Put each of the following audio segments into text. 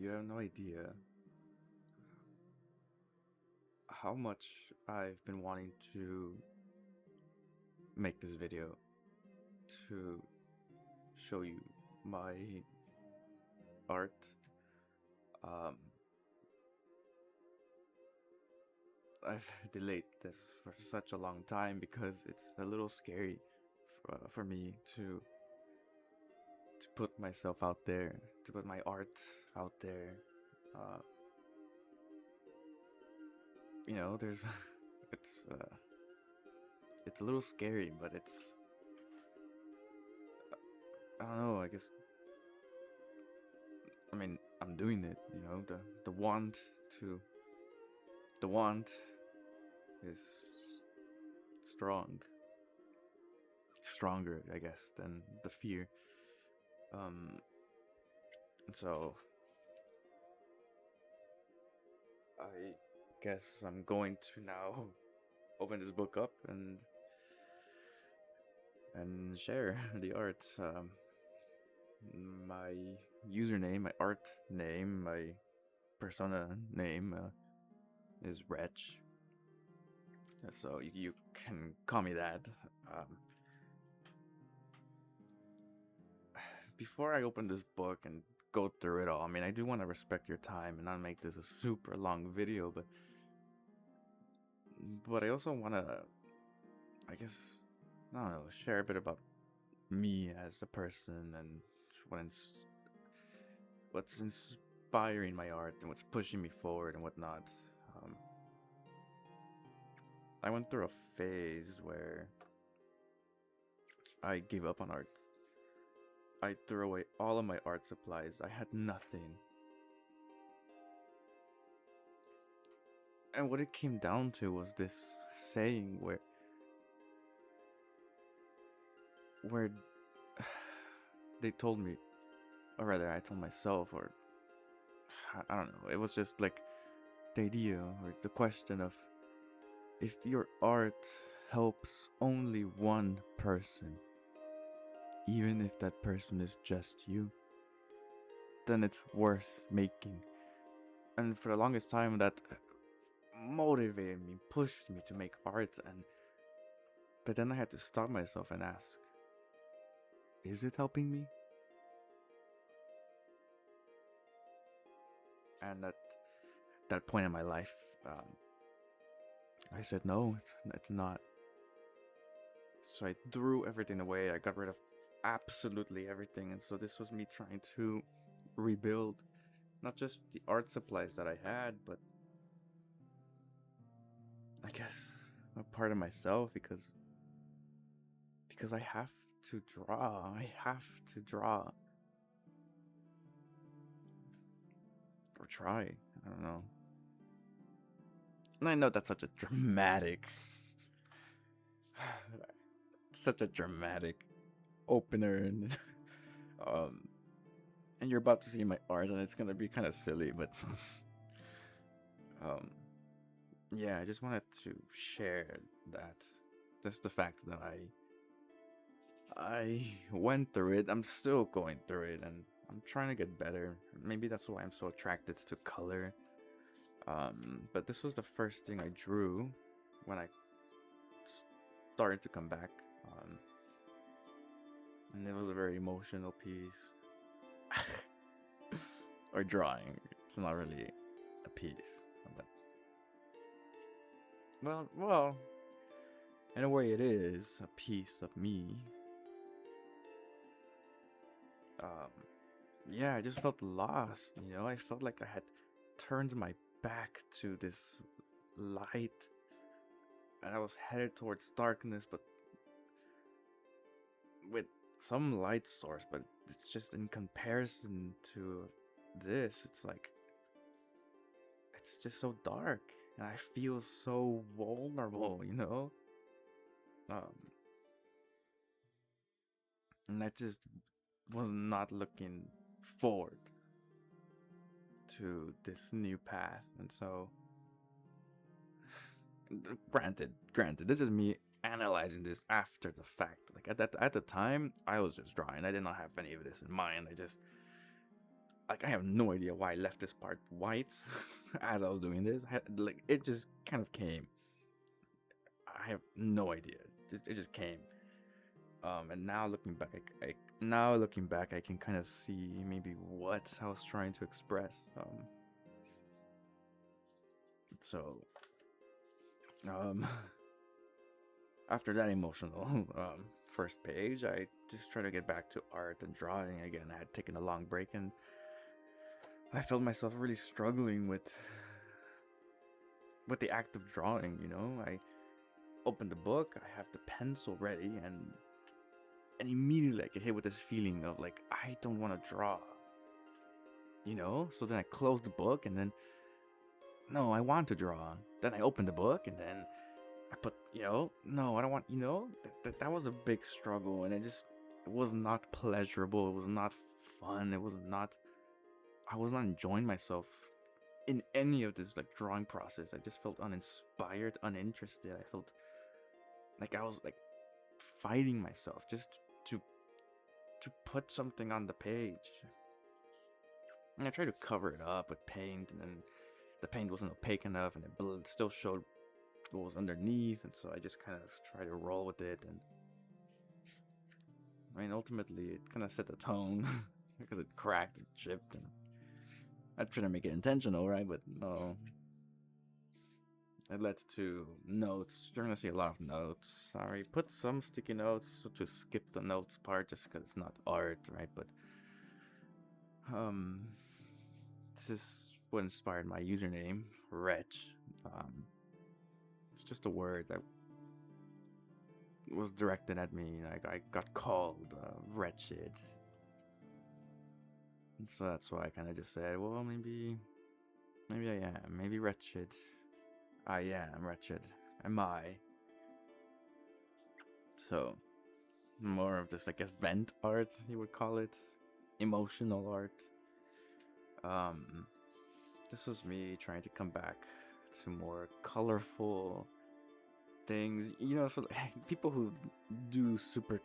You have no idea how much I've been wanting to make this video to show you my art. Um, I've delayed this for such a long time because it's a little scary for me to put myself out there, to put my art out there. Uh, there's it's uh, it's a little scary, but I don't know. I'm doing it. To the want is strong, stronger, I guess, than the fear. Um, and so I guess I'm going to now open this book up and share the art. My username, my art name, my persona name is Wretch. So you can call me that. Before I open this book and go through it all, I do want to respect your time and not make this a super long video, but I also want to, I guess, I don't know, share a bit about me as a person and what's inspiring my art and what's pushing me forward and whatnot. I went through a phase where I gave up on art. I threw away all of my art supplies. I had nothing. And what it came down to was this saying where they told me, or rather I told myself, or I don't know, it was just like the idea or the question of, if your art helps only one person, even if that person is just you, then it's worth making. And for the longest time, that motivated me, pushed me to make art, but then I had to stop myself and ask, is it helping me? And at that point in my life, I said no, it's not. So I threw everything away. I got rid of absolutely everything, and so this was me trying to rebuild not just the art supplies that I had, but I guess a part of myself, because I have to draw. I have to draw. Or try. I don't know. And I know that's such a dramatic such a dramatic opener, and um and you're about to see my art and it's gonna be kind of silly, but um yeah, I just wanted to share that, just the fact that I went through it. I'm still going through it, and I'm trying to get better. Maybe that's why I'm so attracted to color. But this was the first thing I drew when I started to come back. And it was a very emotional piece. Or drawing. It's not really a piece. But well, in a way it is a piece of me. Um, yeah, I just felt lost, I felt like I had turned my back to this light and I was headed towards darkness, but with some light source, but it's just in comparison to this, it's just so dark and I feel so vulnerable. Um, and I just was not looking forward to this new path, and so granted, this is me analyzing this after the fact. Like at the time, I was just drawing. I did not have any of this in mind. like I have no idea why I left this part white as I was doing this. Like it just kind of came. I have no idea. It just came. And now looking back, I can kind of see maybe what I was trying to express. So um, after that emotional first page, I just try to get back to art and drawing again. I had taken a long break, and I felt myself really struggling with the act of drawing. I opened the book, I have the pencil ready, and immediately I get hit with this feeling of like I don't want to draw. So then I closed the book, and then no, I want to draw. Then I opened the book, and then I put, no, I don't want, that was a big struggle, and it was not pleasurable. It was not fun. I was not enjoying myself in any of this like drawing process. I just felt uninspired, uninterested. I felt like I was like fighting myself just to put something on the page. And I tried to cover it up with paint, and then the paint wasn't opaque enough, and it still showed what was underneath, and so I just kind of tried to roll with it, and I mean, ultimately, it kind of set the tone because it cracked and chipped, and I tried to make it intentional, right? But no, it led to notes. You're gonna see a lot of notes. I put some sticky notes to skip the notes part just because it's not art, right? But um, this is what inspired my username, Wretch. It's just a word that was directed at me. Like I got called wretched, and so that's why I kind of just said, well, maybe I am, maybe wretched. I am wretched. Am I? So more of this, I guess, vent art, you would call it, emotional art. This was me trying to come back to more colorful things. So people who do super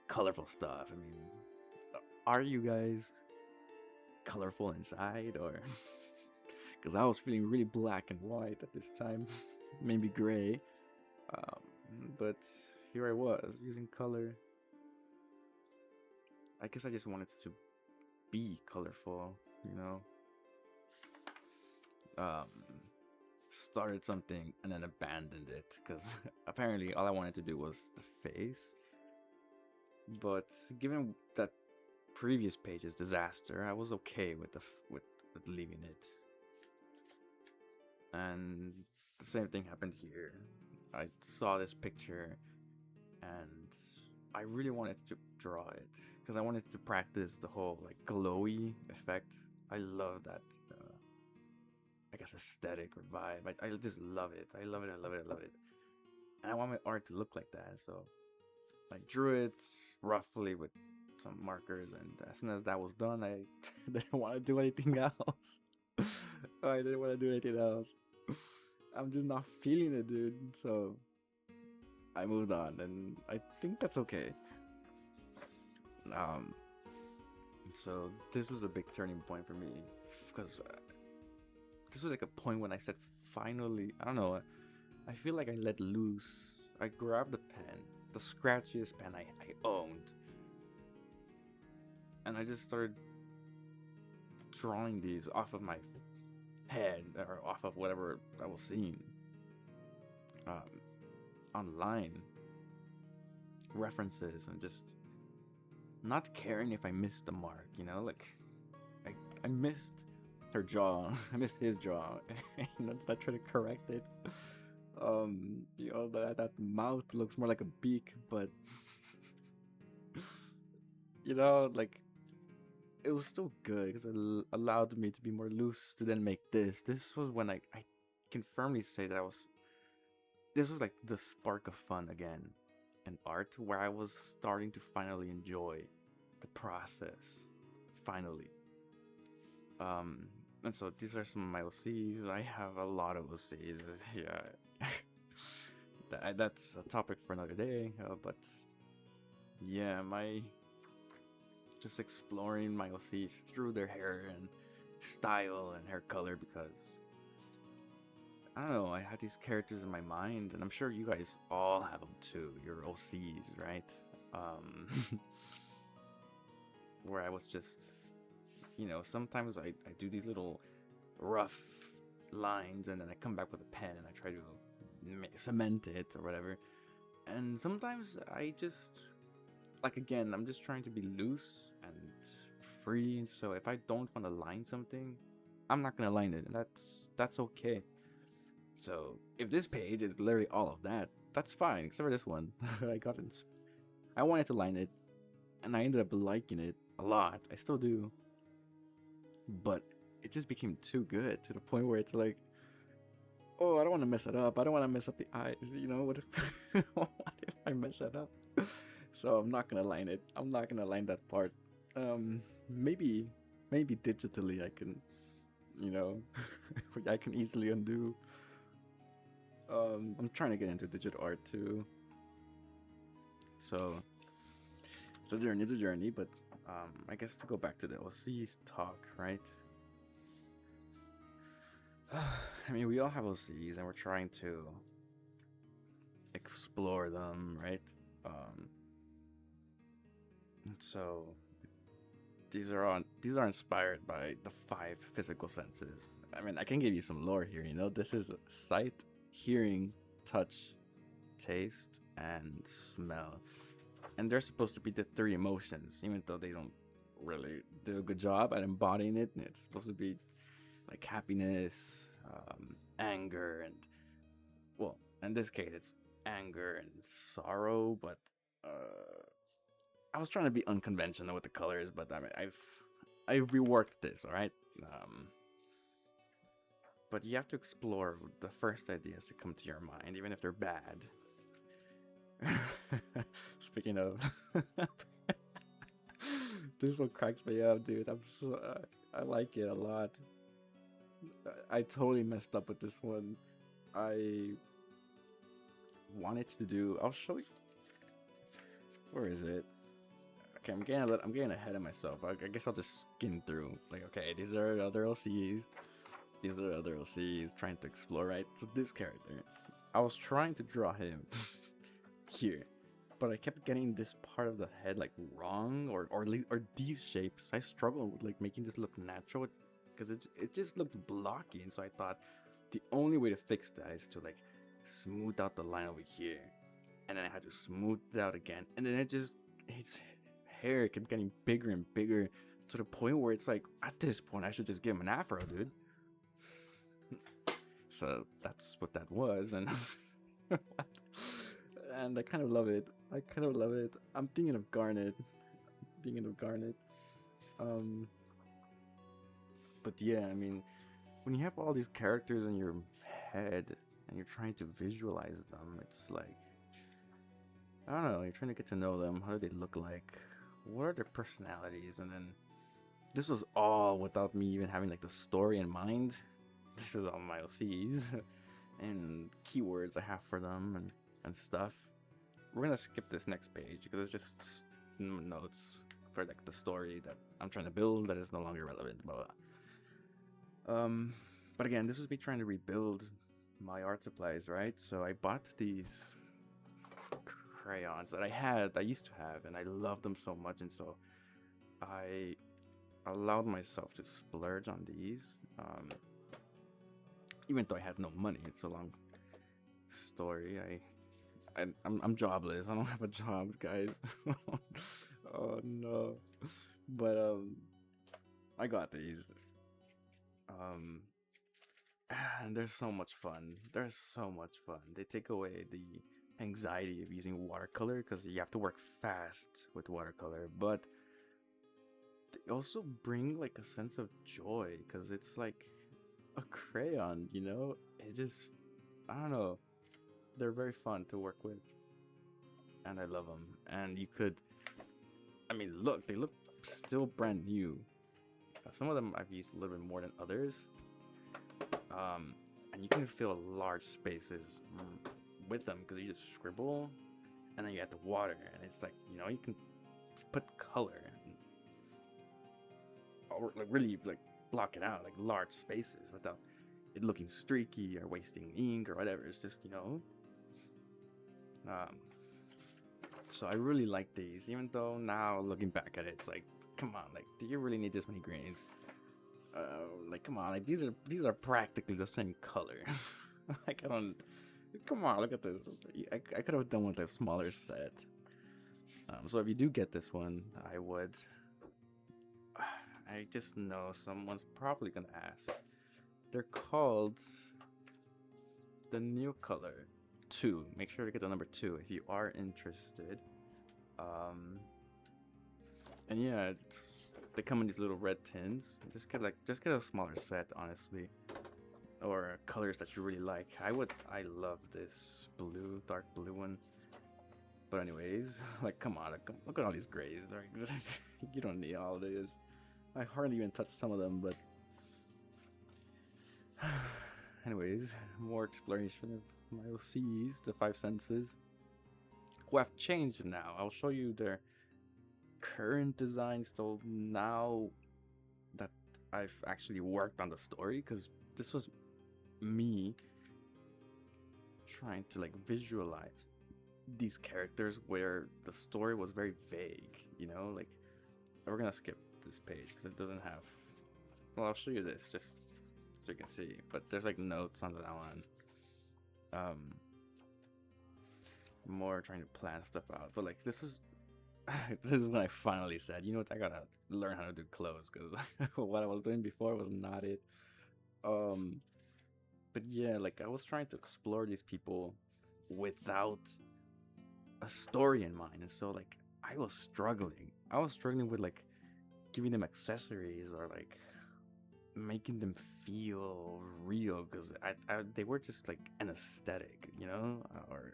colorful stuff. I mean, are you guys colorful inside, or? Because I was feeling really black and white at this time, maybe gray. But here I was using color. I guess I just wanted to be colorful, Um, started something and then abandoned it because apparently all I wanted to do was the face. But given that previous page's disaster, I was okay with with leaving it. And the same thing happened here. I saw this picture and I really wanted to draw it because I wanted to practice the whole like glowy effect. I love that, I guess, aesthetic or vibe. I just love it. I love it. I love it. I love it. And I want my art to look like that. So I drew it roughly with some markers, and as soon as that was done, I didn't want to do anything else. I didn't want to do anything else. I'm just not feeling it, dude. So I moved on, and I think that's okay. So this was a big turning point for me because this was like a point when I said, finally, I don't know. I feel like I let loose. I grabbed the pen, the scratchiest pen I owned, and I just started drawing these off of my head or off of whatever I was seeing online, references, and just not caring if I missed the mark, like I missed her jaw, I missed his jaw, I try to correct it. That mouth looks more like a beak, but like it was still good because it allowed me to be more loose to then make this. This was when I can firmly say that this was like the spark of fun again in art, where I was starting to finally enjoy the process. Finally. And so these are some of my OCs. I have a lot of OCs. Yeah. That's a topic for another day. But yeah, my just exploring my OCs through their hair and style and hair color because I don't know, I had these characters in my mind, and I'm sure you guys all have them too. Your OCs, right? Um, where I was just, sometimes I do these little rough lines, and then I come back with a pen and I try to cement it or whatever. And sometimes I just, like, again, I'm just trying to be loose and free. So if I don't want to line something, I'm not gonna line it, and that's okay. So if this page is literally all of that, that's fine, except for this one. I wanted to line it, and I ended up liking it a lot. I still do, but it just became too good to the point where it's like, oh, I don't want to mess it up. I don't want to mess up the eyes. What if what if I mess it up? So I'm not gonna line it. I'm not gonna line that part. Maybe digitally I can, I can easily undo. I'm trying to get into digital art too. So it's a journey, but I guess to go back to the OCs talk, right? I mean, we all have OCs and we're trying to explore them, right? So these are inspired by the 5 physical senses. I mean, I can give you some lore here, this is sight, hearing, touch, taste, and smell. And they're supposed to be the 3 emotions, even though they don't really do a good job at embodying it. It's supposed to be like happiness, anger, and, well, in this case, it's anger and sorrow. But I was trying to be unconventional with the colors, but I mean, I've reworked this, all right. But you have to explore the first ideas that come to your mind, even if they're bad. Speaking of, this one cracks me up, dude. I like it a lot. I totally messed up with this one. I wanted to do. I'll show you. Where is it? Okay, I'm getting ahead of myself. I guess I'll just skim through. Like, okay, these are other LCs. These are other LCs trying to explore, right? So this character, I was trying to draw him here, but I kept getting this part of the head like wrong, or these shapes. I struggled with like making this look natural because it just looked blocky, and so I thought the only way to fix that is to like smooth out the line over here, and then I had to smooth it out again, and then its hair kept getting bigger and bigger to the point where it's like, at this point I should just give him an afro, dude. So that's what that was, and and I kind of love it. I'm thinking of Garnet. But yeah, I mean, when you have all these characters in your head and you're trying to visualize them, it's like, I don't know, you're trying to get to know them. How do they look like? What are their personalities? And then this was all without me even having like the story in mind. This is all my OCs and keywords I have for them and stuff. We're gonna skip this next page because it's just notes for like the story that I'm trying to build that is no longer relevant. Blah, blah. But again, this was me trying to rebuild my art supplies, right? So I bought these crayons that I used to have, and I loved them so much, and so I allowed myself to splurge on these. Even though I had no money. It's a long story. I'm jobless. I don't have a job, guys. Oh no. But I got these. And they're so much fun. They take away the anxiety of using watercolor because you have to work fast with watercolor, but they also bring like a sense of joy because it's like a crayon, it just, I don't know, they're very fun to work with, and I love them. And you could, I mean, look, they look still brand new. Some of them I've used a little bit more than others, and you can fill large spaces with them because you just scribble and then you add the water, and it's like, you can put color. or like really like block it out, like large spaces, without it looking streaky or wasting ink or whatever. It's just, um, so I really like these, even though now looking back at it, it's like, come on, like, do you really need this many grains? Like, come on, like these are practically the same color. Like, I don't. Come on, look at this. I could have done with a smaller set. So if you do get this one, I would. I just know someone's probably gonna ask. They're called the New Color 2. Make sure to get the number 2 if you are interested. And yeah, they come in these little red tins. Just get a smaller set, honestly, or colors that you really like. I love this blue, dark blue one. But anyways, like, come on, look at all these grays. Like, you don't need all this. I hardly even touched some of them, but anyways, more exploration of my OCs, the 5 senses, who have changed now. I'll show you their current design still now that I've actually worked on the story, because this was me trying to like visualize these characters where the story was very vague, like, we're gonna skip this page because it doesn't have, well, I'll show you this just so you can see, but there's like notes on that one. More trying to plan stuff out, but like this was this is when I finally said, you know what, I gotta learn how to do clothes, because what I was doing before was not it. But yeah, like, I was trying to explore these people without a story in mind, and so like I was struggling with like giving them accessories or like making them feel real, because they were just like an aesthetic, or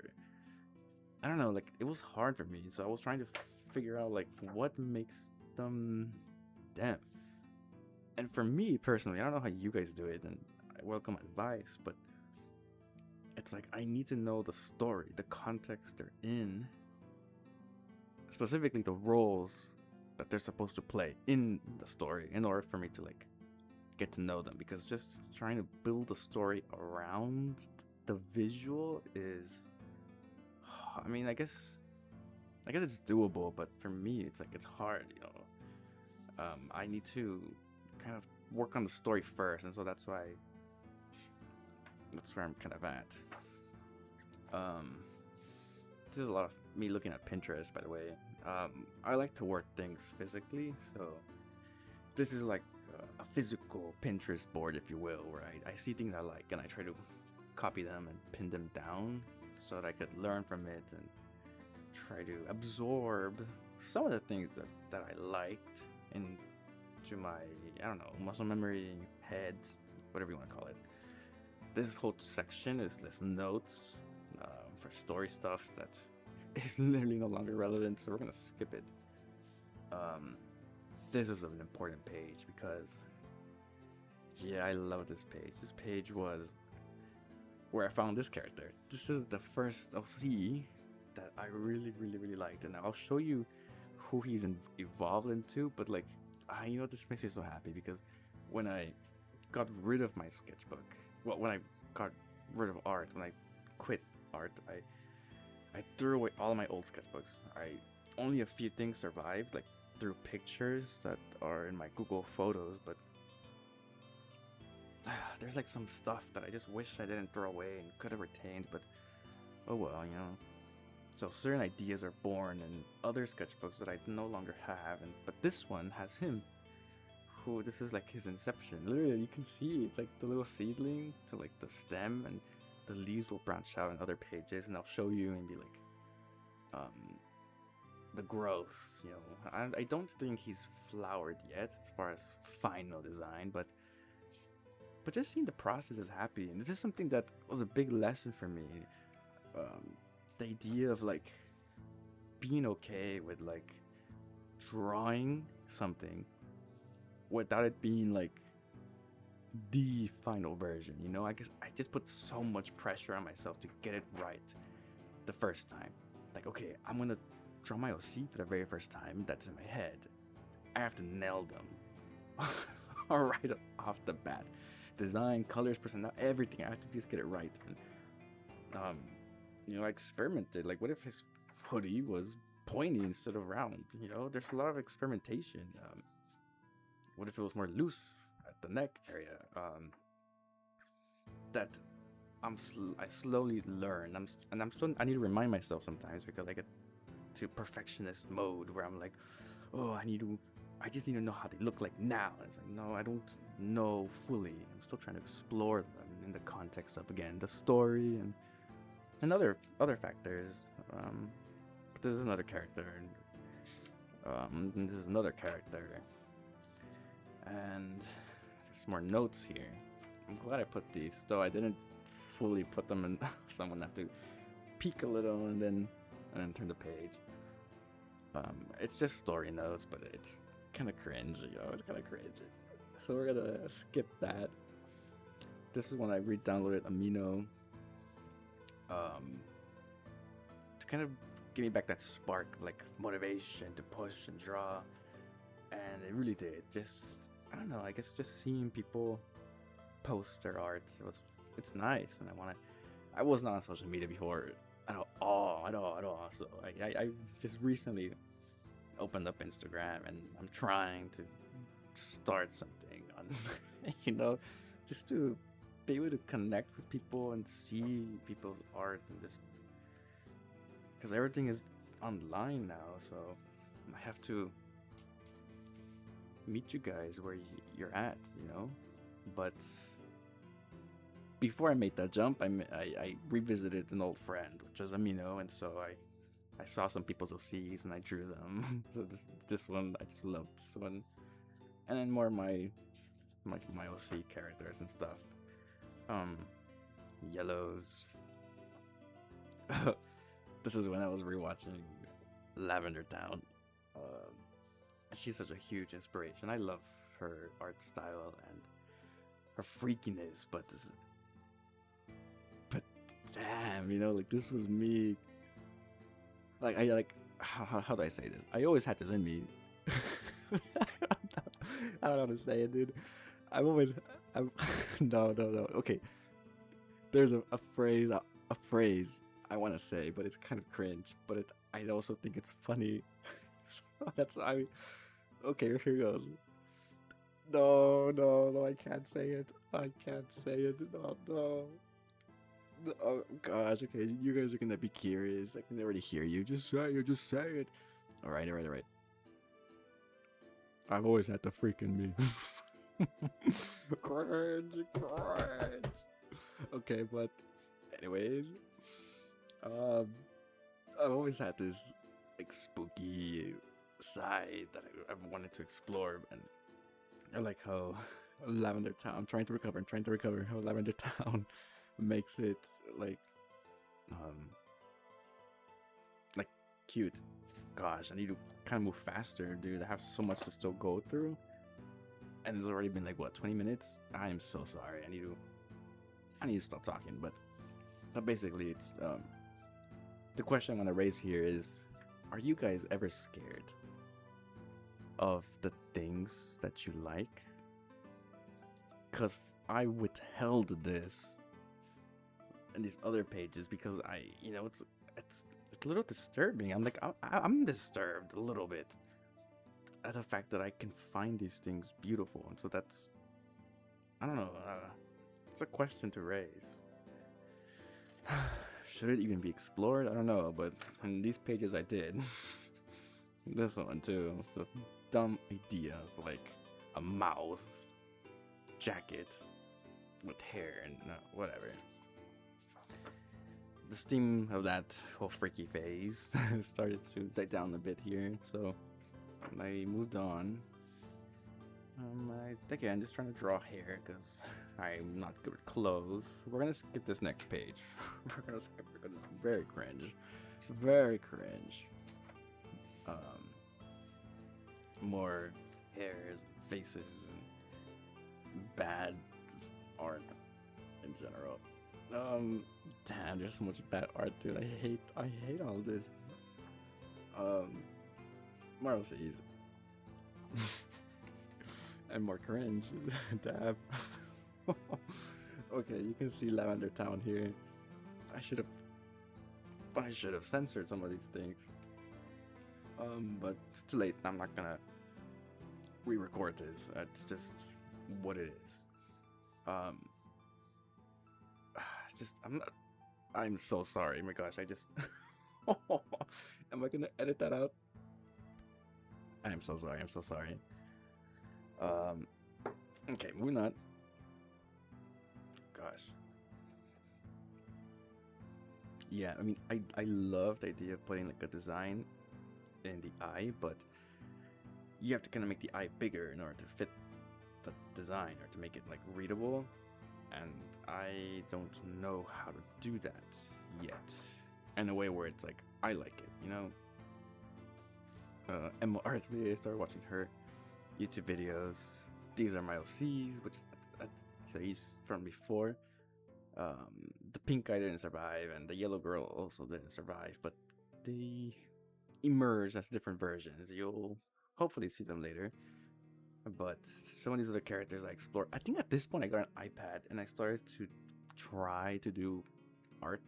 I don't know, like, it was hard for me, so I was trying to figure out like what makes them them. And for me personally, I don't know how you guys do it, and I welcome advice, but it's like I need to know the story, the context they're in, specifically the roles that they're supposed to play in the story, in order for me to like get to know them. Because just trying to build a story around the visual is, I mean, I guess it's doable, but for me it's like it's hard, I need to kind of work on the story first, and so that's where I'm kind of at. This is a lot of me looking at Pinterest, by the way. I like to work things physically, so this is like a physical Pinterest board, if you will, where I see things I like and I try to copy them and pin them down so that I could learn from it and try to absorb some of the things that I liked into my, I don't know, muscle memory, head, whatever you want to call it. This whole section is this notes for story stuff that is literally no longer relevant, so we're gonna skip it. This was an important page because, yeah, I love this page. This page was where I found this character. This is the first OC that I really, really, really liked, and I'll show you who he's evolved into. But like, this makes me so happy, because when I got rid of my sketchbook, well, when I got rid of art, when I quit art, I threw away all of my old sketchbooks. Only a few things survived, like through pictures that are in my Google Photos, but there's like some stuff that I just wish I didn't throw away and could have retained, but oh well, So certain ideas are born in other sketchbooks that I no longer have, but this one has him, who, this is like his inception. Literally, you can see it's like the little seedling to like the stem, and the leaves will branch out in other pages, and I'll show you and be like, the growth. I don't think he's flowered yet as far as final design, but just seeing the process is happy, and this is something that was a big lesson for me. The idea of like being okay with like drawing something without it being like the final version. I guess I just put so much pressure on myself to get it right the first time. Like, okay, I'm gonna draw my OC for the very first time. That's in my head. I have to nail them. right off the bat. Design, colors, personality, everything. I had to just get it right. And um, I experimented. Like, what if his hoodie was pointy instead of round? There's a lot of experimentation. What if it was more loose at the neck area? That I slowly learn. I'm still. I need to remind myself sometimes because I get to perfectionist mode where I'm like, oh, I just need to know how they look like now. And it's like, no, I don't know fully. I'm still trying to explore them in the context of, again, the story and other factors. But this is another character, and this is another character, and there's more notes here. I'm glad I put these, though I didn't fully put them in. Someone have to peek a little and then turn the page. It's just story notes, but it's kind of cringe, it's kind of cringe. So we're gonna skip that. This is when I re-downloaded Amino, to kind of give me back that spark of like motivation to push and draw, and it really did. Just, I don't know, I guess just seeing people post their art, it's nice, and I was not on social media before at all. So I just recently opened up Instagram, and I'm trying to start something on, just to be able to connect with people and see people's art, and just because everything is online now, so I have to meet you guys where you're at, but before I made that jump, I revisited an old friend, which was Amino, and so I saw some people's OCs and I drew them. So this one, I just love this one, and then more of my OC characters and stuff. Yellows. This is when I was rewatching Lavender Town. She's such a huge inspiration. I love her art style and her freakiness, but damn, like this was me. Like how do I say this? I always had this in me. I don't know how to say it, dude. I'm no. Okay, there's a phrase I want to say, but it's kind of cringe. But I also think it's funny. So okay, here goes. No, I can't say it. No. Oh gosh, okay, you guys are gonna be curious. I can already hear you. Just say it. All right. I've always had the freak in me. Cringe. Okay, but anyways, I've always had this like spooky side that I've wanted to explore, and I like how Lavender Town. I'm trying to recover. How Lavender Town makes it like cute. Gosh, I need to kind of move faster, dude. I have so much to still go through, and it's already been like what, 20 minutes. I am so sorry. I need to stop talking, but basically it's the question I want to raise here is, are you guys ever scared of the things that you like? Because I withheld this in these other pages because it's a little disturbing. I'm like, I'm disturbed a little bit at the fact that I can find these things beautiful, and so that's, I don't know, it's a question to raise. Should it even be explored? I don't know, but in these pages I did. This one too. It's a dumb idea of like a mouse jacket with hair and whatever. The steam of that whole freaky phase started to die down a bit here, so I moved on. I'm just trying to draw hair because I'm not good with clothes. We're gonna skip this next page. We're gonna skip because it's very cringe. More hairs, faces, and bad art in general. Damn, there's so much bad art, dude. I hate all this. Marvel says. and more cringe. Dab. Okay, you can see Lavender Town here. I should have censored some of these things. But it's too late. I'm not gonna re-record this. It's just what it is. Um, it's just I'm not. I'm so sorry. Oh my gosh, I just. Am I gonna edit that out? I'm so sorry. I'm so sorry. Okay, moving on. Gosh. Yeah, I mean, I love the idea of putting like a design in the eye, but you have to kind of make the eye bigger in order to fit the design or to make it like readable, and I don't know how to do that yet in a way where it's like I like it, you know. Emma Artley, I started watching her YouTube videos. These are my OCs, which so he's from before. The pink guy didn't survive, and the yellow girl also didn't survive, but they emerge as different versions. You'll hopefully see them later. But some of these other characters I explore. I think at this point I got an iPad and I started to try to do art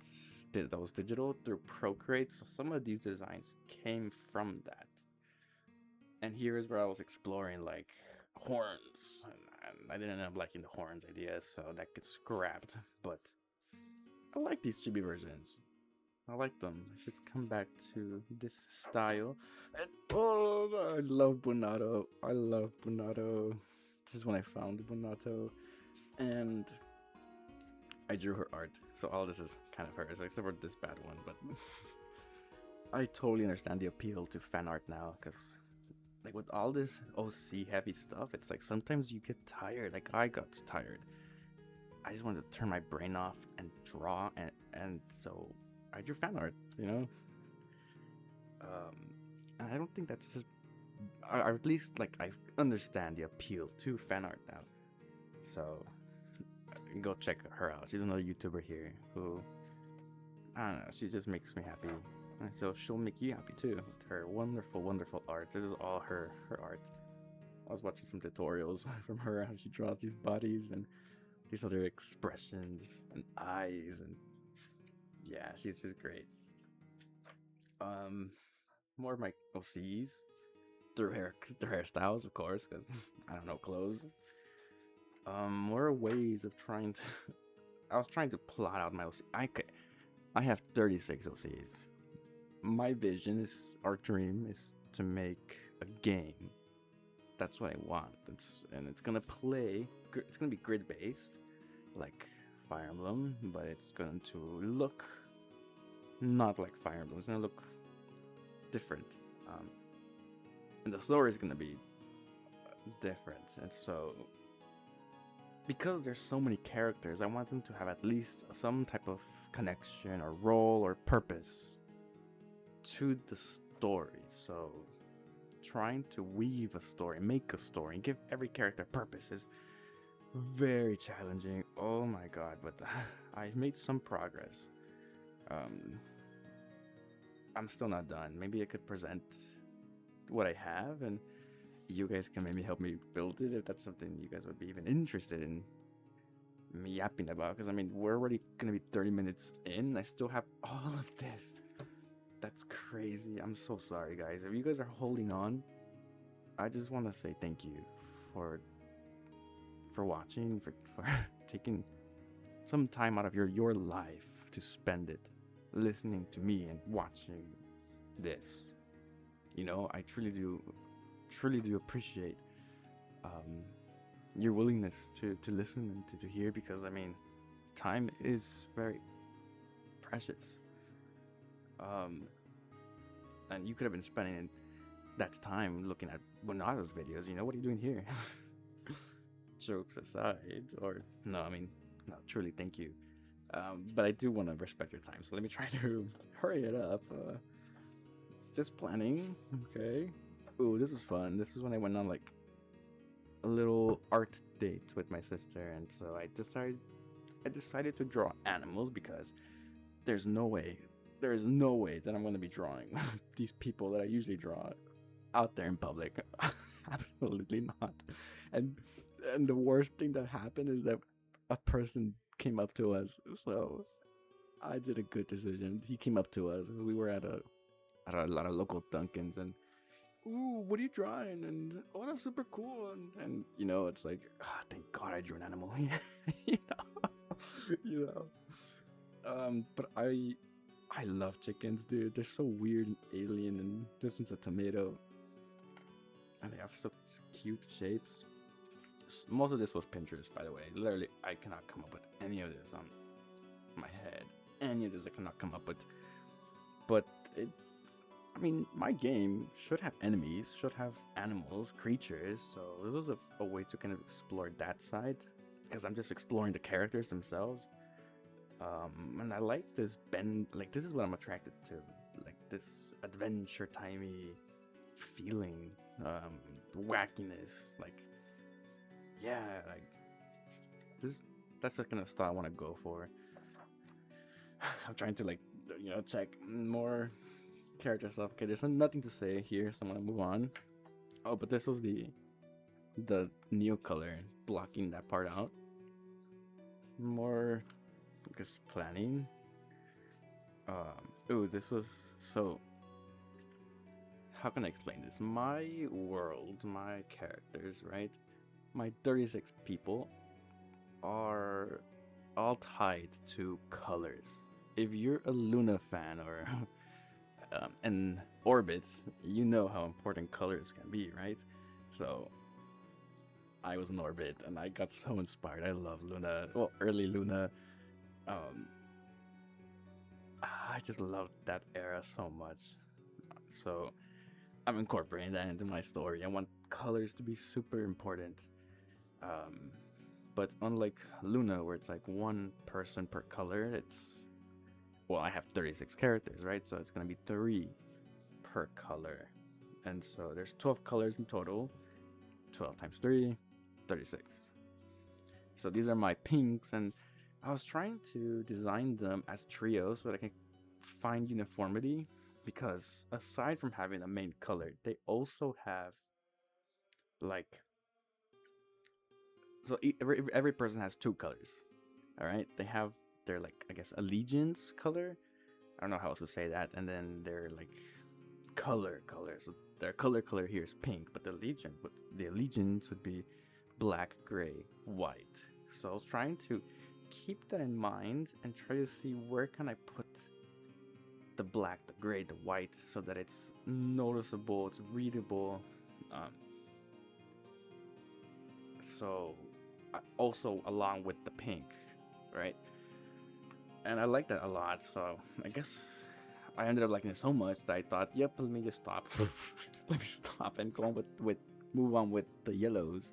that was digital through Procreate. So some of these designs came from that. And here's where I was exploring like horns. And I didn't end up liking the horns idea, so that gets scrapped. But I like these chibi versions. I like them. I should come back to this style. And, oh, I love Bunato. I love Bunato. This is when I found Bunato. And I drew her art. So all this is kind of hers, except for this bad one. But I totally understand the appeal to fan art now. Because like with all this OC heavy stuff, it's like sometimes you get tired. Like I got tired. I just wanted to turn my brain off and draw. And so I drew fan art, you know. And I don't think that's just, or at least like I understand the appeal to fan art now. So go check her out. She's another YouTuber here who, I don't know, she just makes me happy, and so she'll make you happy too with her wonderful, wonderful art. This is all her art. I was watching some tutorials from her how she draws these bodies and these other expressions and eyes, and yeah, she's just great. More of my OCs through hairstyles, of course, because I don't know clothes. More ways of trying to. I was trying to plot out my OC. I have 36 OCs. My vision is, our dream is to make a game. That's what I want. And it's gonna play. It's gonna be grid based, like Fire Emblem, but it's going to look not like Fire Emblem. It's gonna look different, and the story is gonna be different. And so, because there's so many characters, I want them to have at least some type of connection or role or purpose to the story. So, trying to weave a story, make a story, and give every character purpose is very challenging. Oh my god! But I've made some progress. I'm still not done. Maybe I could present what I have, and you guys can maybe help me build it if that's something you guys would be even interested in me yapping about. Because I mean, we're already gonna be 30 minutes in. I still have all of this. That's crazy. I'm so sorry, guys. If you guys are holding on, I just want to say thank you for watching, for taking some time out of your life to spend it listening to me and watching this. You know, I truly do appreciate your willingness to listen and to hear, because I mean, time is very precious. And you could have been spending that time looking at Bonato's videos. You know, what are you doing here? Jokes aside, or no, I mean, no, truly thank you. But I do want to respect your time, so let me try to hurry it up. Just planning, okay. Ooh, this was fun. This is when I went on like a little art date with my sister, and so I decided to draw animals, because there is no way that I'm going to be drawing these people that I usually draw out there in public. Absolutely not. And and the worst thing that happened is that a person came up to us. So I did a good decision. He came up to us. We were at a lot of local Dunkins, and ooh, what are you drawing? And oh, that's super cool. And you know, it's like, ah, thank God I drew an animal. you know, you know. But I love chickens, dude. They're so weird and alien, and this one's a tomato, and they have such cute shapes. Most of this was Pinterest, by the way. Literally, I cannot come up with any of this on my head. Any of this I cannot come up with. But it, I mean, my game should have enemies, should have animals, creatures. So it was a way to kind of explore that side, because I'm just exploring the characters themselves. And I like this bend. Like this is what I'm attracted to. Like this adventure timey feeling, wackiness. Like yeah, like this. That's the kind of style I want to go for. I'm trying to like check more character stuff. Okay, there's nothing to say here, so I'm gonna move on. Oh, but this was the neo color blocking that part out. More just planning. Ooh, this was so. How can I explain this? My world, my characters, right? My 36 people are all tied to colors. If you're a Luna fan or in orbits, you know how important colors can be, right? So I was in orbit and I got so inspired. I love Luna. Well, early Luna. Um, I just loved that era so much. So I'm incorporating that into my story. I want colors to be super important. Um, but unlike Luna, where it's like one person per color, it's well, I have 36 characters, right? So it's gonna be three per color, and so there's 12 colors in total. 12 times 3, 36. So these are my pinks, and I was trying to design them as trios so that I can find uniformity, because aside from having a main color, they also have like so every person has two colors. All right, they have their like I guess allegiance color. I don't know how else to say that, and then their like color. So their color here is pink, but the allegiance would be black, gray, white. So I was trying to keep that in mind and try to see where can I put the black, the gray, the white, so that it's noticeable, it's readable. Um, so also along with the pink, right? And I like that a lot. So I guess I ended up liking it so much that I thought, yep, let me just stop. Let me stop and go on with move on with the yellows.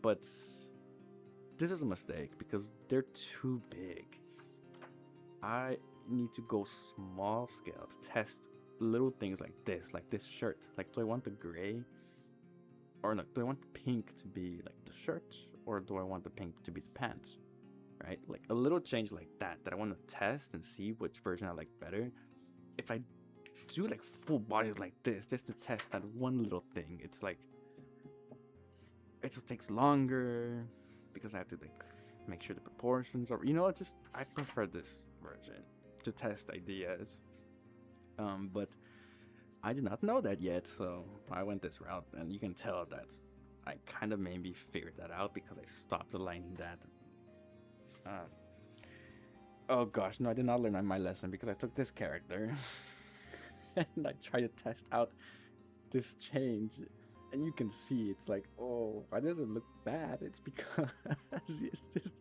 But this is a mistake because they're too big. I need to go small scale to test little things like this shirt. Like, do I want the gray? Or no, do I want the pink to be like the shirt? Or do I want the pink to be the pants? Right? Like a little change like that I want to test and see which version I like better. If I do like full bodies like this just to test that one little thing, it's like it just takes longer because I have to like make sure the proportions are just I prefer this version to test ideas. But I did not know that yet, so I went this route, and you can tell that I kind of maybe figured that out because I stopped aligning that. Uh, oh gosh, no, I did not learn my lesson because I took this character and I tried to test out this change, and you can see it's like, oh, why does it look bad? It's because it's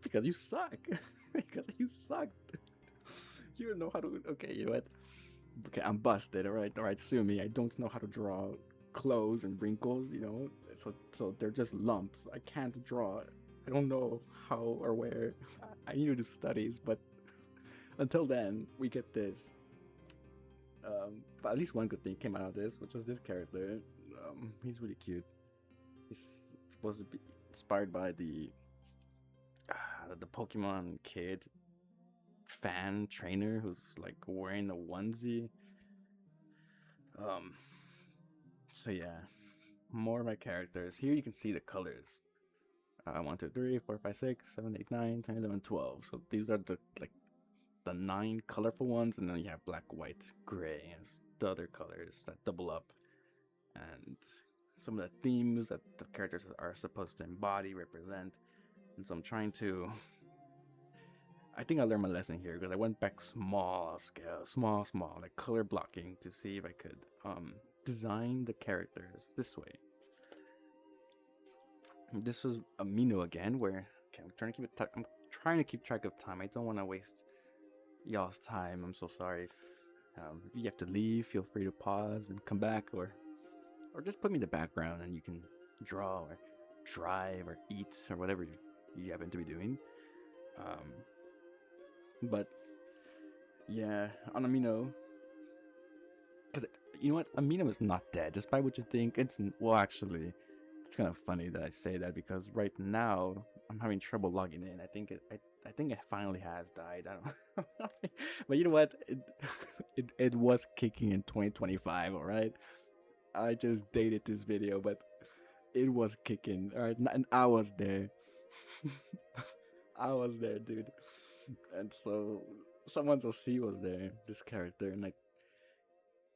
because you suck. Because you suck. You don't know how to. Okay, you know what? Okay, I'm busted. All right. Sue me. I don't know how to draw clothes and wrinkles. So they're just lumps. I can't draw. I don't know how or where. I need to do studies, but until then, we get this. But at least one good thing came out of this, which was this character. He's really cute. He's supposed to be inspired by the Pokemon kid fan trainer who's like wearing a onesie. Um, So yeah, more of my characters. Here you can see the colors. 1, 2, 3, 4, 5, 6, 7, 8, 9, 10, 11, 12. So these are the like the 9 colorful ones, and then you have black, white, gray as the other colors that double up. And some of the themes that the characters are supposed to embody, represent. And so I'm trying to. I think I learned my lesson here because I went back small scale, small, like color blocking to see if I could design the characters this way. This was Amino again, where okay, I'm trying to keep track of time. I don't want to waste y'all's time. I'm so sorry. If you have to leave, feel free to pause and come back, or just put me in the background and you can draw or drive or eat or whatever you happen to be doing. But yeah, on Amino, because you know what, Amino is not dead, despite what you think. It's well, actually, it's kind of funny that I say that because right now I'm having trouble logging in. I think it finally has died. I don't know. But you know what? It was kicking in 2025, all right? I just dated this video, but it was kicking, all right? And I was there. I was there, dude. And so someone's OC was there, this character, and like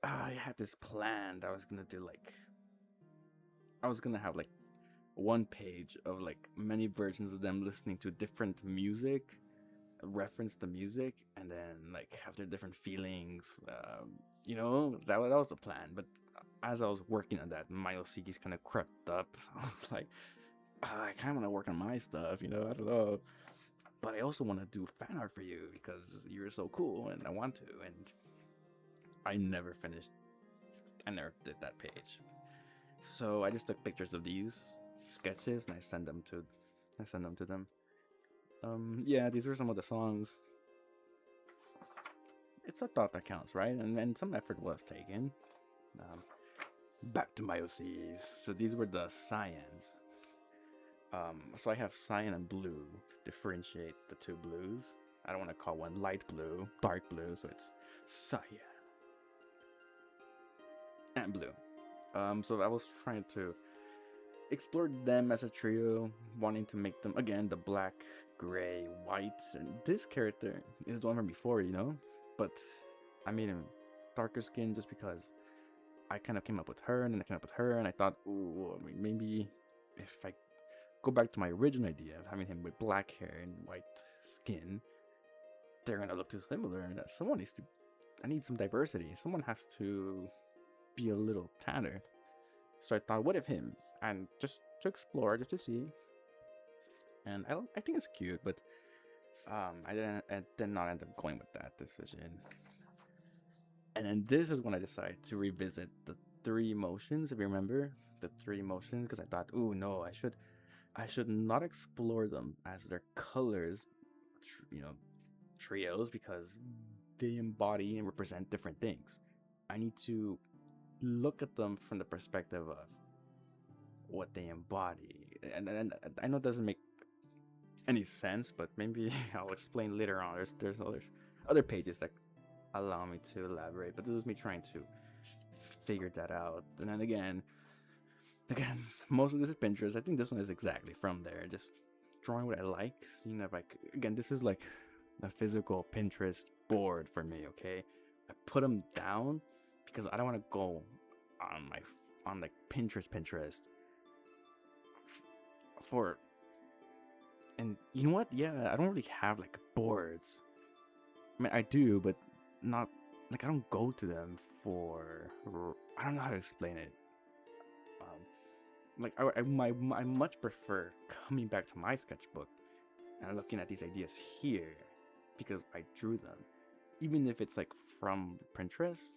I had this plan that I was gonna do like I was gonna have like one page of like many versions of them listening to different music, reference the music, and then like have their different feelings. You know, that was the plan. But as I was working on that, my OCs kind of crept up. So I was like, I kind of want to work on my stuff. You know, I don't know. But I also want to do fan art for you because you're so cool, and I want to. And I never finished. I never did that page. So I just took pictures of these sketches and I send them to them. Yeah, these were some of the songs. It's a thought that counts, right? And some effort was taken. Back to my OCs. So these were the cyans. So I have cyan and blue to differentiate the two blues. I don't want to call one light blue, dark blue, so it's cyan and blue. So I was trying to explore them as a trio, wanting to make them again the black, gray, white. And this character is the one from before, you know, but I made him darker skin just because I kind of came up with her, and then I came up with her, and I thought, ooh, I mean, maybe if I go back to my original idea of having him with black hair and white skin, they're gonna look too similar, and someone needs to. I need some diversity. Someone has to be a little tanner. So I thought, what if him? And just to explore, just to see. And I think it's cute, but I did not end up going with that decision. And then this is when I decided to revisit the 3 emotions. If you remember the 3 emotions, because I thought, ooh, no, I should not explore them as their colors, you know, trios, because they embody and represent different things. I need to look at them from the perspective of what they embody. And I know it doesn't make any sense, but maybe I'll explain later on. There's other pages that allow me to elaborate, but this is me trying to figure that out. And then again, most of this is Pinterest. I think this one is exactly from there. Just drawing what I like, seeing if I again, this is like a physical Pinterest board for me. Okay, I put them down because I don't want to go on like Pinterest for. And you know what? Yeah, I don't really have like boards. I mean, I do, but not like I don't go to them for. I don't know how to explain it. Like I much prefer coming back to my sketchbook and looking at these ideas here because I drew them, even if it's like from Pinterest,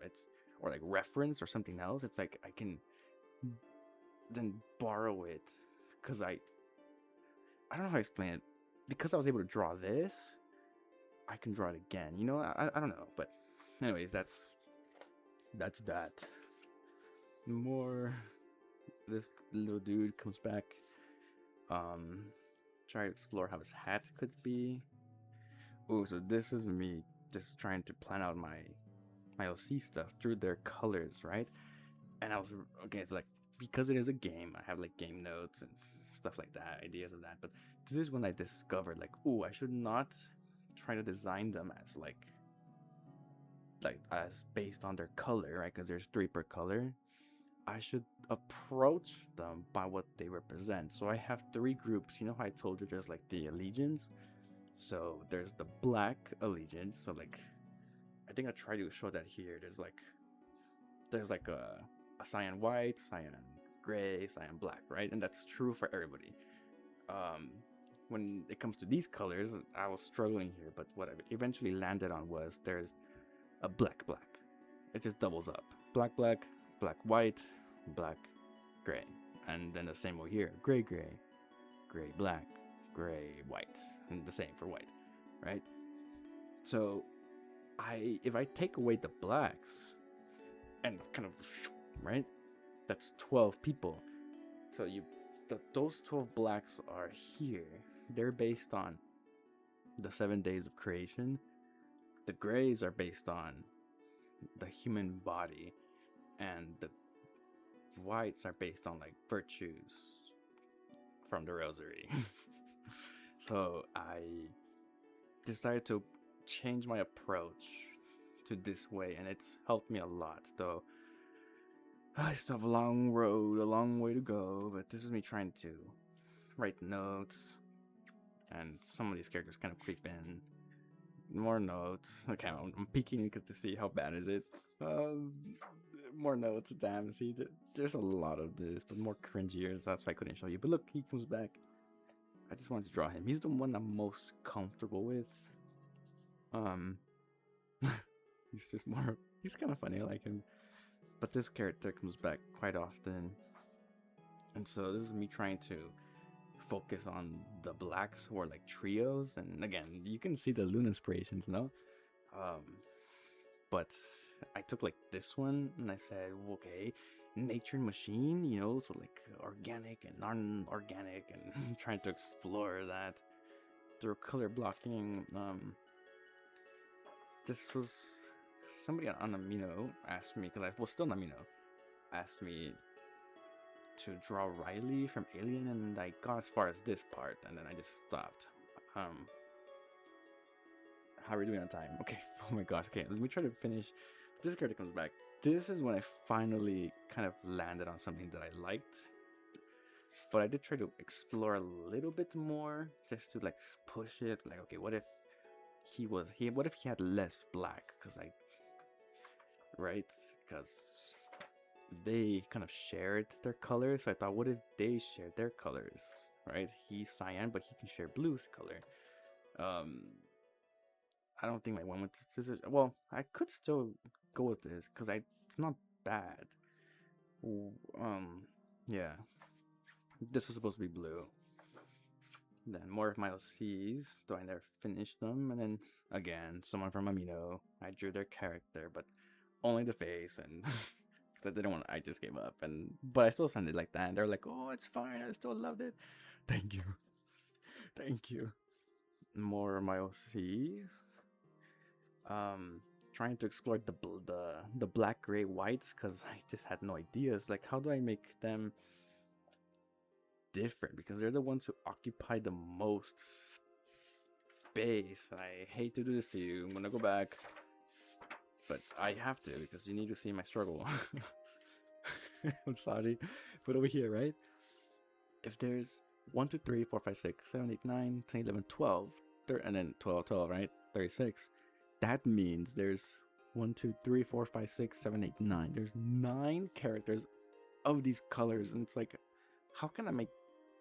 it's or like reference or something else. It's like I can then borrow it because I don't know how to explain it. Because I was able to draw this, I can draw it again. You know, I don't know, but anyways, that's that. More. This little dude comes back. Try to explore how his hat could be. Oh, so this is me just trying to plan out my OC stuff through their colors, right? And I was okay. It's like because it is a game, I have like game notes and stuff like that, ideas of that. But this is when I discovered like, oh, I should not try to design them as like as based on their color, right? Because there's three per color. I should approach them by what they represent. So I have three groups. You know how I told you there's like the allegiance. So there's the black allegiance. So like I think I try to show that here. There's like a cyan white, cyan gray, cyan black, right? And that's true for everybody. Um, when it comes to these colors, I was struggling here, but what I eventually landed on was there's a black black. It just doubles up. Black black, black white, black gray. And then the same over here. Gray gray, gray black, gray white. And the same for white, right? So if I take away the blacks and kind of right, that's 12 people. So those 12 blacks are here. They're based on the 7 days of creation. The grays are based on the human body, and the whites are based on like virtues from the rosary. So I decided to change my approach to this way, and it's helped me a lot. Though I still have a long road, a long way to go, but this is me trying to write notes, and some of these characters kind of creep in. More notes. Okay, I'm peeking because to see how bad is it. Um, More notes. Damn, see, there's a lot of this, but more cringier. So that's why I couldn't show you. But look, he comes back. I just wanted to draw him. He's the one I'm most comfortable with. Um, he's just more. He's kind of funny. I like him. But this character comes back quite often, and so this is me trying to focus on the blacks who are like trios. And again, you can see the Loon inspirations, no? Um, but I took like this one and I said, okay, nature and machine, so like organic and non-organic, and trying to explore that through color blocking. This was somebody on Amino asked me, because I was still on Amino, asked me to draw Riley from Alien, and I got as far as this part, and then I just stopped. How are we doing on time? Okay, oh my gosh, okay, let me try to finish. This character comes back. This is when I finally kind of landed on something that I liked. But I did try to explore a little bit more, just to like push it. Like, okay, what if what if he had less black? Right? Because they kind of shared their colors. So I thought, what if they shared their colors? Right? He's cyan, but he can share blue's color. I don't think my one with this is, well, I could still go with this because it's not bad. Yeah, this was supposed to be blue. Then more of my LCs, though I never finished them. And then again, someone from Amino, I drew their character, but only the face, and because I didn't want, I just gave up. But I still sent it like that. And they're like, "Oh, it's fine. I still loved it. Thank you, thank you." More of my OCs. Trying to explore the black, gray, whites, because I just had no ideas. Like, how do I make them different? Because they're the ones who occupy the most space. I hate to do this to you. I'm gonna go back, but I have to because you need to see my struggle. I'm sorry, but over here, right? If there's 1, 2, 3, 4, 5, 6, 7, 8, 9, 10, 11, 12, and then 12, 12, right? 36. That means there's 1, 2, 3, 4, 5, 6, 7, 8, 9. There's 9 characters of these colors, and it's like, how can I make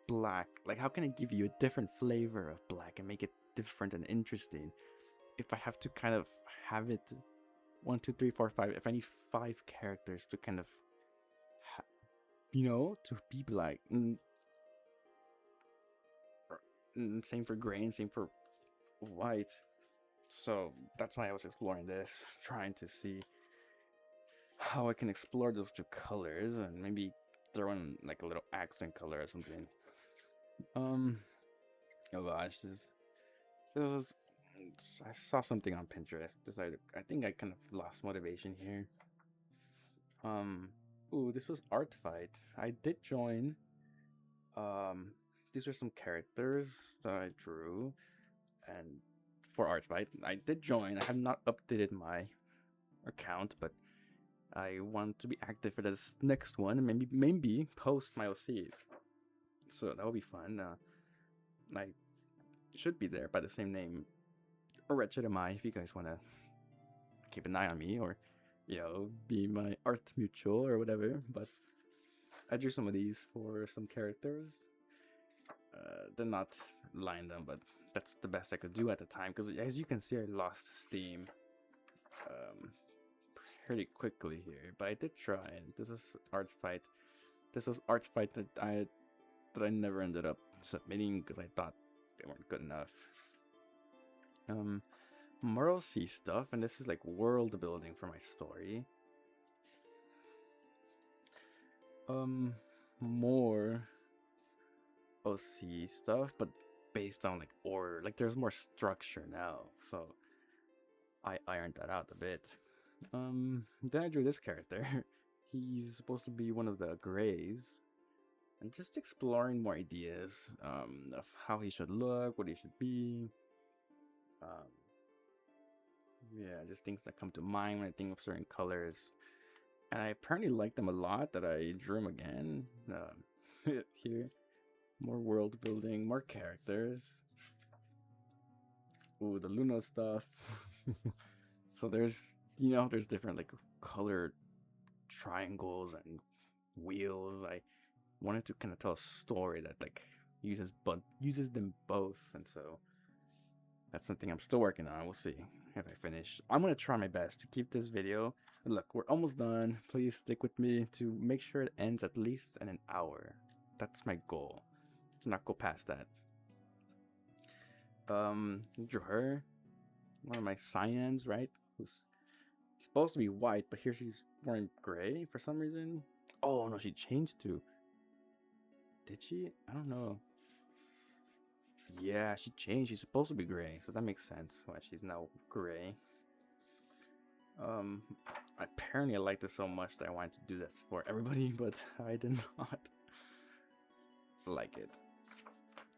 black? Like, how can I give you a different flavor of black and make it different and interesting? If I have to kind of have it 1, 2, 3, 4, 5. If I need 5 characters to kind of, to be black. And same for gray and same for white. So that's why I was exploring this, trying to see how I can explore those two colors and maybe throw in like a little accent color or something. Oh gosh, this was, I saw something on Pinterest. Decided, I think I kind of lost motivation here. Ooh, this was Art Fight. I did join. Um, these are some characters that I drew, and for Art Fight, I did join. I have not updated my account, but I want to be active for this next one, and maybe post my OCs. So that will be fun. I should be there by the same name, or Wretched Am I, if you guys want to keep an eye on me, or be my art mutual or whatever. But I drew some of these for some characters. They're not lined them, but that's the best I could do at the time. Because as you can see, I lost steam um, pretty quickly here. But I did try. This was Art Fight. This was Art Fight that I never ended up submitting because I thought they weren't good enough. Moral C stuff, and this is like world building for my story. More OC stuff, but based on like order. Like there's more structure now, so I ironed that out a bit. Then I drew this character. He's supposed to be one of the Greys, and just exploring more ideas of how he should look, what he should be. Yeah, just things that come to mind when I think of certain colors. And I apparently like them a lot that I drew them again. Here, more world building, more characters. Ooh, the Luna stuff. So there's different like colored triangles and wheels. I wanted to kind of tell a story that like uses them both, and so that's something I'm still working on. We'll see if I finish. I'm gonna try my best to keep this video. Look, we're almost done. Please stick with me to make sure it ends at least in an hour. That's my goal. To not go past that. Drew her, one of my cyans, right? Who's supposed to be white, but here she's wearing gray for some reason. Oh no, she changed to. Did she? I don't know. Yeah, she changed. She's supposed to be gray, so that makes sense why she's now gray. Um, Apparently I liked it so much that I wanted to do this for everybody, but I did not like it.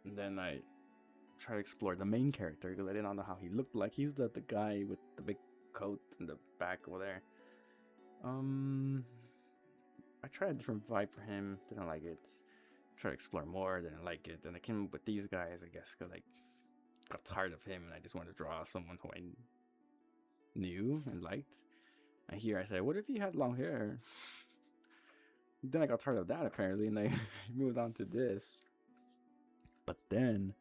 And then I try to explore the main character because I did not know how he looked like. He's the guy with the big coat in the back over there. I tried a different vibe for him. Didn't like it. Tried to explore more. Didn't like it. And I came up with these guys, I guess, because I got tired of him and I just wanted to draw someone who I knew and liked. And here I said, what if he had long hair? Then I got tired of that apparently, and I moved on to this. But then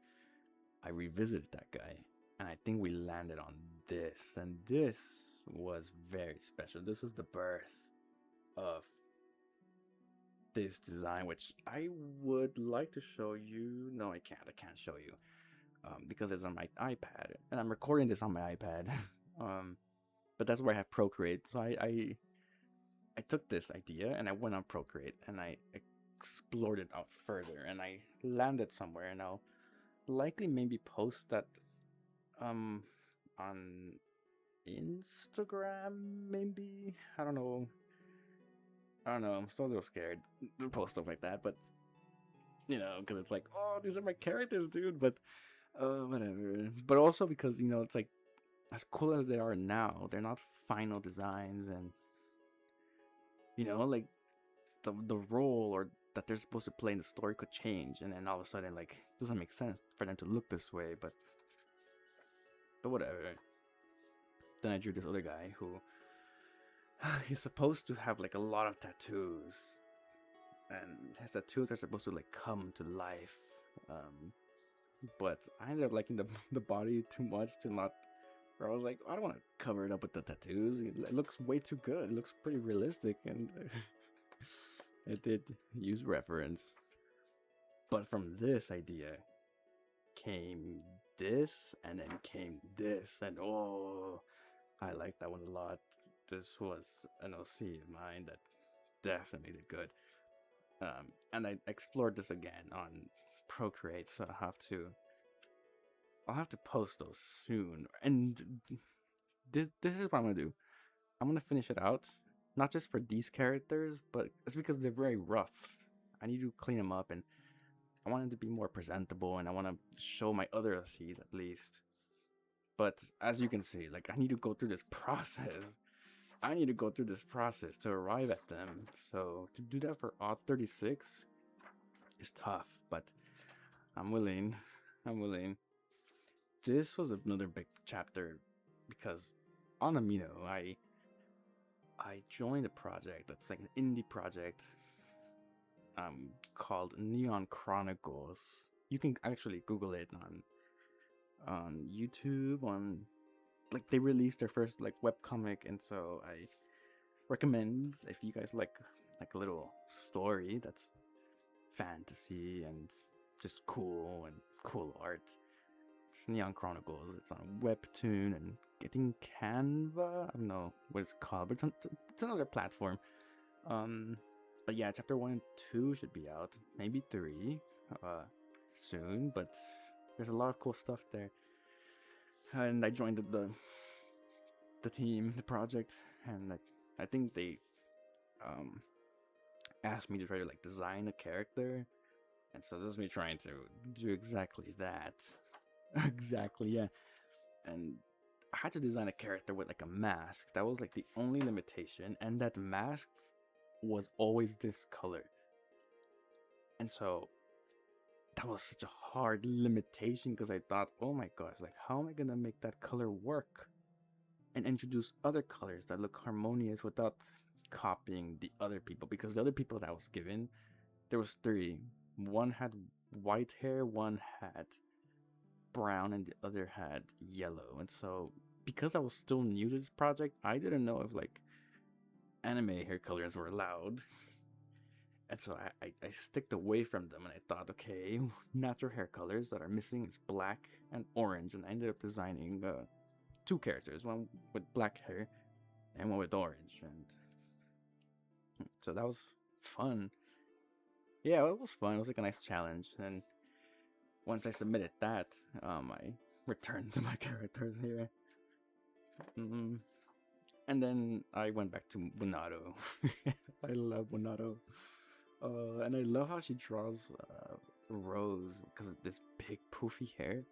I revisited that guy, and I think we landed on this, and this was very special. This was the birth of this design, which I would like to show you. No, I can't. I can't show you because it's on my iPad, and I'm recording this on my iPad. But that's where I have Procreate. So I took this idea and I went on Procreate and I explored it out further, and I landed somewhere, and I'll likely maybe post that on Instagram, maybe. I don't know. I'm still a little scared to post stuff like that, but because it's like, oh, these are my characters, dude. But whatever. But also because it's like, as cool as they are now, they're not final designs, and like the role or that they're supposed to play in the story could change, and then all of a sudden, like, it doesn't make sense for them to look this way. But whatever. Then I drew this other guy who he's supposed to have like a lot of tattoos, and his tattoos are supposed to like come to life. But I ended up liking the body too much to not. Where I was like, I don't want to cover it up with the tattoos. It looks way too good. It looks pretty realistic, and it did use reference. But from this idea came this, and then came this, and oh, I like that one a lot. This was an OC of mine that definitely did good. And I explored this again on Procreate, so I'll have to post those soon. And this is what I'm gonna do. I'm gonna finish it out, not just for these characters, but it's because they're very rough. I need to clean them up, and I want them to be more presentable, and I want to show my other OCs at least. But as you can see, like I need to go through this process. I need to go through this process to arrive at them. So to do that for odd 36 is tough, but I'm willing. I'm willing. This was another big chapter because on Amino, I joined a project that's like an indie project called Neon Chronicles. You can actually Google it on YouTube. On like they released their first like webcomic, and so I recommend if you guys like a little story that's fantasy and just cool and cool art. It's Neon Chronicles. It's on Webtoon and getting Canva. I don't know what it's called, but it's another platform. But yeah, chapter 1 and 2 should be out. Maybe 3 soon, but there's a lot of cool stuff there. And I joined the team, the project, and I think they asked me to try to like design a character, and so this is me trying to do exactly that. Exactly, yeah. And I had to design a character with like a mask. That was like the only limitation, and that mask was always this color. And so that was such a hard limitation because I thought, oh my gosh, like how am I gonna make that color work and introduce other colors that look harmonious without copying the other people? Because the other people that I was given, there was 3. One had white hair, one had brown, and the other had yellow. And so because I was still new to this project, I didn't know if like anime hair colors were allowed. And so I sticked away from them, and I thought, okay, natural hair colors that are missing is black and orange. And I ended up designing 2 characters, one with black hair and one with orange. And so that was fun. Yeah, it was fun. It was like a nice challenge. And once I submitted that, I returned to my characters here. And then I went back to Bunato. I love Bunato. And I love how she draws Rose because of this big poofy hair.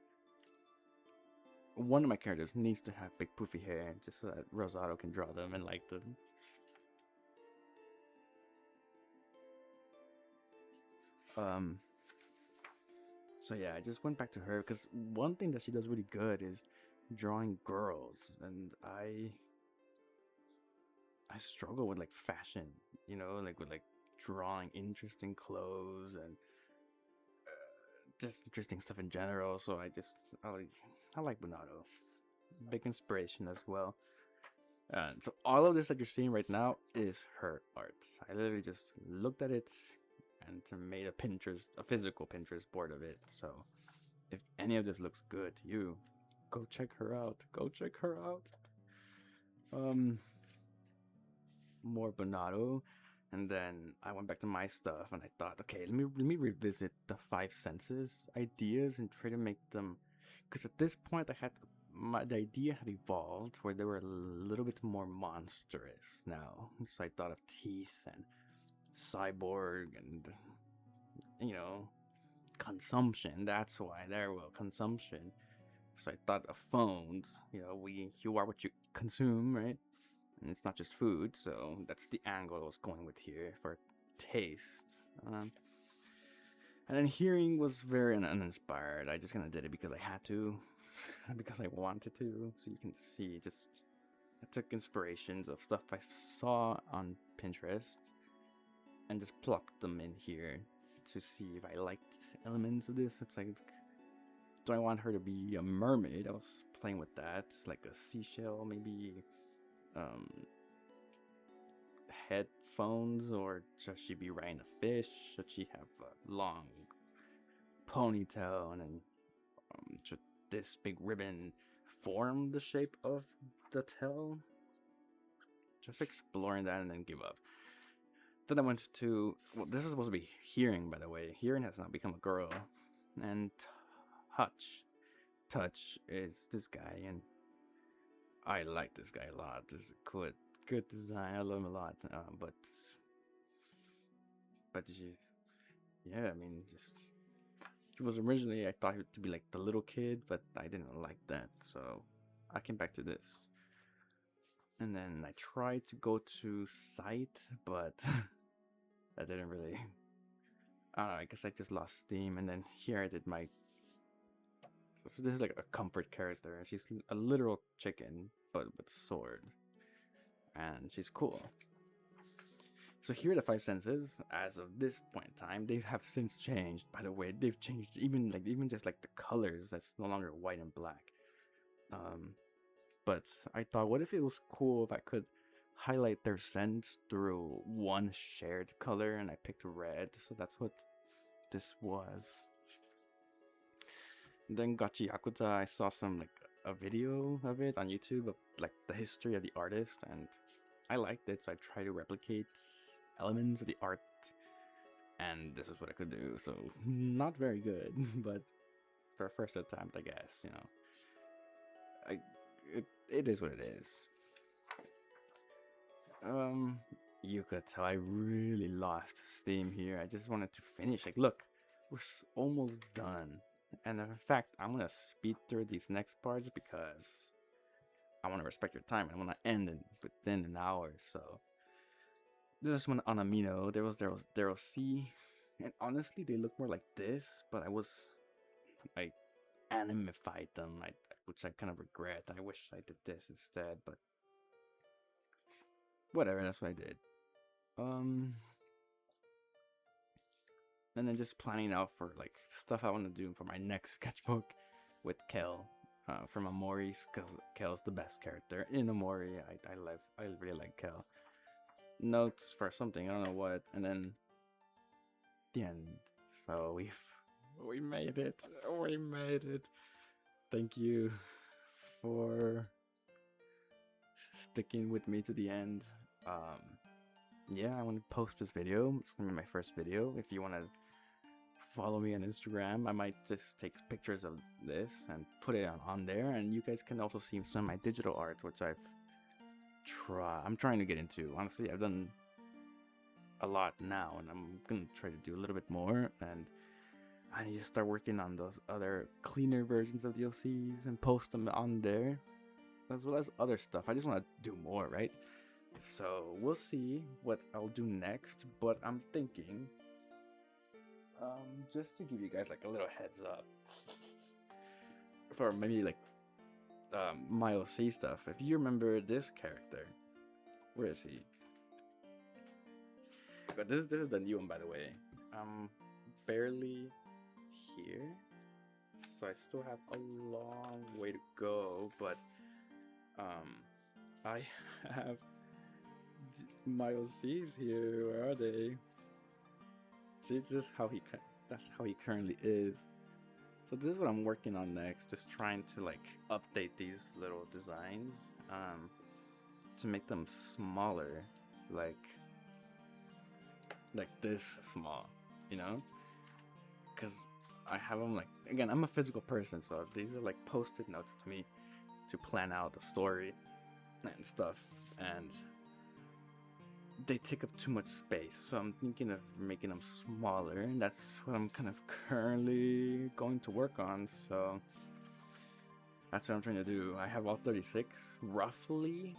One of my characters needs to have big poofy hair just so that Rosado can draw them and like them. So yeah, I just went back to her because one thing that she does really good is drawing girls, and I struggle with like fashion, like with like drawing interesting clothes and just interesting stuff in general. So I like Bonato. Big inspiration as well. And so all of this that you're seeing right now is her art. I literally just looked at it and made a physical Pinterest board of it. So if any of this looks good to you, go check her out. Go check her out. More Bonato. And then I went back to my stuff and I thought, okay, let me revisit the 5 senses ideas and try to make them, because at this point the idea had evolved where they were a little bit more monstrous now. So I thought of teeth and cyborg and consumption. That's why consumption. So I thought of phones. You are what you consume, right? And it's not just food, so that's the angle I was going with here for taste. And then hearing was very uninspired. I just kind of did it because I had to, because I wanted to. So you can see, I took inspirations of stuff I saw on Pinterest and just plopped them in here to see if I liked elements of this. It's like, do I want her to be a mermaid? I was playing with that, like a seashell, maybe. Headphones, or should she be riding a fish? Should she have a long ponytail, and then should this big ribbon form the shape of the tail? Just exploring that and then give up. Then I went to, well, this is supposed to be hearing, by the way. Hearing has now become a girl. And touch is this guy, and I like this guy a lot. This is a Good design. I love him a lot. Yeah, I mean, just he was originally I thought he to be like the little kid, but I didn't like that, so I came back to this. And then I tried to go to site, but that didn't really. I don't know. I guess I just lost steam, and then here I did my. So this is like a comfort character. She's a literal chicken, but with sword, and she's cool. So here are the five senses. As of this point in time, they have since changed. By the way, they've changed even just like the colors. That's no longer white and black. Um, but I thought, what if it was cool if I could highlight their sense through one shared color, and I picked red. So that's what this was. And then Gachi Yakuza, I saw some like a video of it on YouTube of like the history of the artist, and I liked it, so I tried to replicate elements of the art, and this is what I could do. So not very good, but for a first attempt, I guess, you know, it is what it is. You could tell I really lost steam here. I just wanted to finish. Like, look, we're almost done, and in fact, I'm gonna speed through these next parts because I want to respect your time. I want to end it within an hour. So this is one on Amino. There was C, and honestly, they look more like this. But I animified them, which I kind of regret. I wish I did this instead, but whatever. That's what I did. And then just planning out for like stuff I want to do for my next sketchbook with Kel. From Amori's, because Kel's the best character in Amori. I really like Kel. Notes for something, I don't know what, and then the end. So we made it. We made it. Thank you for sticking with me to the end. Yeah, I want to post this video. It's gonna be my first video. If you want to follow me on Instagram, I might just take pictures of this and put it on there, and you guys can also see some of my digital art, which I'm trying to get into. Honestly, I've done a lot now, and I'm gonna try to do a little bit more, and I need to start working on those other cleaner versions of the OCs and post them on there, as well as other stuff. I just want to do more, right? So we'll see what I'll do next, but I'm thinking, just to give you guys like a little heads up, for maybe like my OC stuff. If you remember this character, where is he? But this is the new one, by the way. I'm barely here, so I still have a long way to go. But I have my OCs here. Where are they? See, that's how he currently is. So this is what I'm working on next, just trying to like update these little designs to make them smaller, like this small, you know? Because I have them like, again, I'm a physical person, so these are like post-it notes to me to plan out the story and stuff, and they take up too much space, so I'm thinking of making them smaller, and that's what I'm kind of currently going to work on. So that's what I'm trying to do. I have all 36 roughly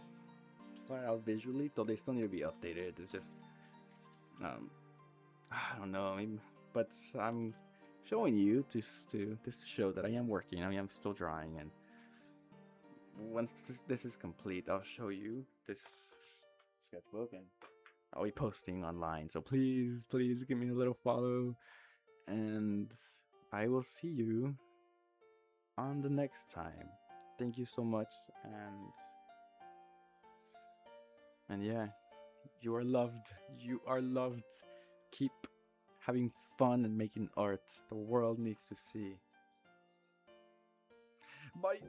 planned out visually, though they still need to be updated. It's just I don't know, but I'm showing you to show that I am working. I mean, I'm still drawing, and once this is complete, I'll show you this sketchbook, and I'll be posting online. So please give me a little follow, and I will see you on the next time. Thank you so much, and yeah, you are loved. You are loved. Keep having fun and making art. The world needs to see. Bye.